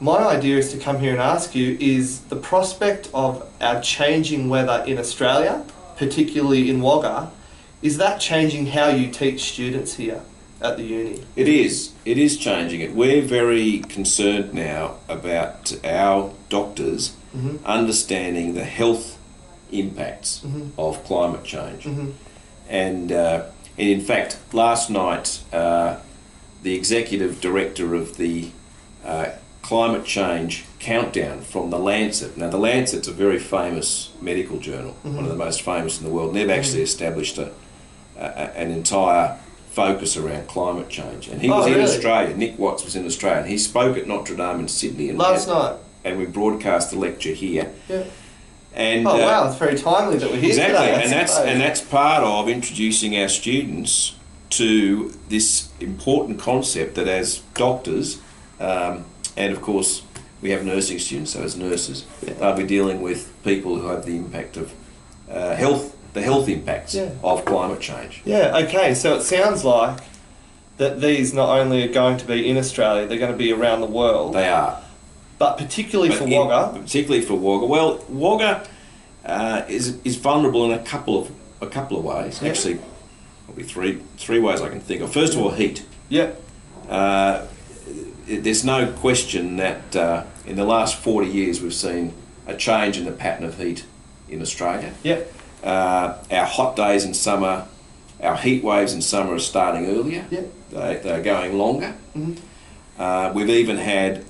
My idea is to come here and ask you, is the prospect of our changing weather in Australia, particularly in Wagga, is that changing how you teach students here at the uni? It is. It is changing it. We're very concerned now about our doctors understanding the health impacts of climate change. And in fact, last night, the executive director of the Climate Change Countdown from The Lancet. Now, The Lancet's a very famous medical journal, one of the most famous in the world. They've actually established an entire focus around climate change. And he was in Australia. Nick Watts was in Australia. And he spoke at Notre Dame in Sydney. And last night. And we broadcast the lecture here. Yeah. And, oh wow, it's very timely that we're here exactly, today. and that's part of introducing our students to this important concept that as doctors, and of course we have nursing students, so as nurses, they'll be dealing with people who have the impact of the health impacts of climate change. Yeah, okay, so it sounds like that these not only are going to be in Australia, they're going to be around the world. They are. But particularly for Wagga. Particularly for Wagga. Well, Wagga is vulnerable in a couple of ways. Yep. Actually, probably three ways I can think of. First of all, heat. Yep. There's no question that in the last 40 years we've seen a change in the pattern of heat in Australia. Yep. Our hot days in summer, our heat waves in summer are starting earlier. Yep. They're going longer. We've even had,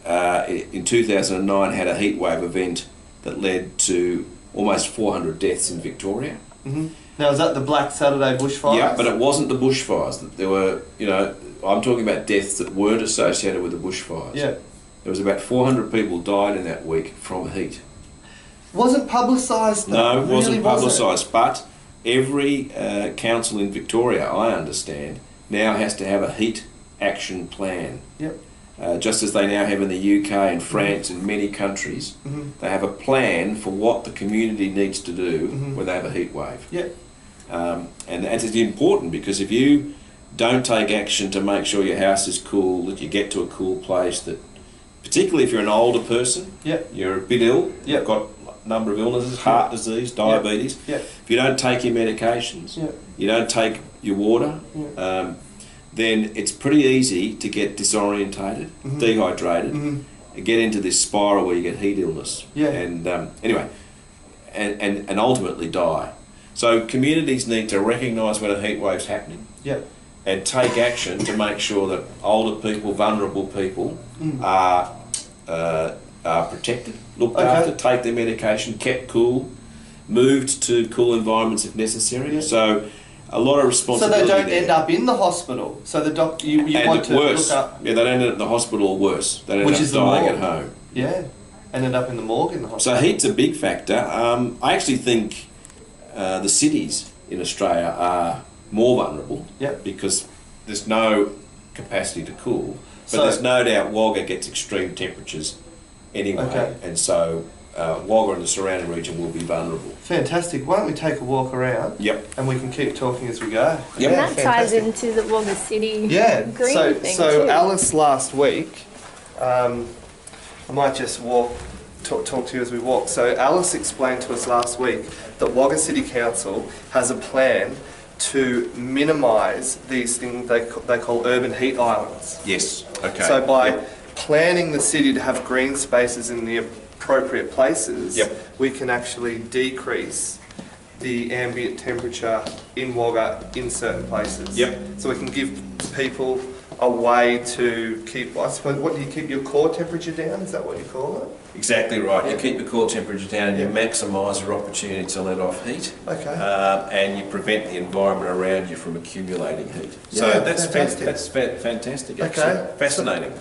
in 2009, had a heat wave event that led to almost 400 deaths in Victoria. Now, is that the Black Saturday bushfires? Yeah, but it wasn't the bushfires. There were, I'm talking about deaths that weren't associated with the bushfires. Yeah. There was about 400 people died in that week from heat. Wasn't publicised? No, it wasn't publicised, but every council in Victoria, I understand, now has to have a heat action plan. Yep. Just as they now have in the UK and France and many countries, they have a plan for what the community needs to do when they have a heat wave. Yep. And it's important because if you don't take action to make sure your house is cool, that you get to a cool place, that particularly if you're an older person, you're a bit ill, you've got a number of illnesses, heart disease, diabetes, if you don't take your medications, you don't take your water, then it's pretty easy to get disorientated, dehydrated, and get into this spiral where you get heat illness, and anyway, and ultimately die. So communities need to recognise when a heat wave's happening, and take action to make sure that older people, vulnerable people, are protected, looked after, take their medication, kept cool, moved to cool environments if necessary. So a lot of responsibility. So they don't end up in the hospital. So the doctor, you want to look up. Yeah, they don't end up in the hospital or worse. They end up dying at home. Yeah, and end up in the morgue in the hospital. So heat's a big factor. I actually think the cities in Australia are more vulnerable because there's no capacity to cool. But there's no doubt Wagga gets extreme temperatures anyway, and so Wagga and the surrounding region will be vulnerable. Fantastic. Why don't we take a walk around? Yep. And we can keep talking as we go. And that ties into the Wagga City green thing so too. Alice last week, I might just talk to you as we walk. So Alice explained to us last week that Wagga City Council has a plan to minimise these things they call urban heat islands. Yes. Okay. So by planning the city to have green spaces in the appropriate places, we can actually decrease the ambient temperature in Wagga in certain places. So we can give people a way to keep, I suppose, what do you keep your core temperature down? Is that what you call it? Exactly right. You keep the core temperature down and you maximise your opportunity to let off heat. And you prevent the environment around you from accumulating heat. So that's fantastic. Actually. Fascinating.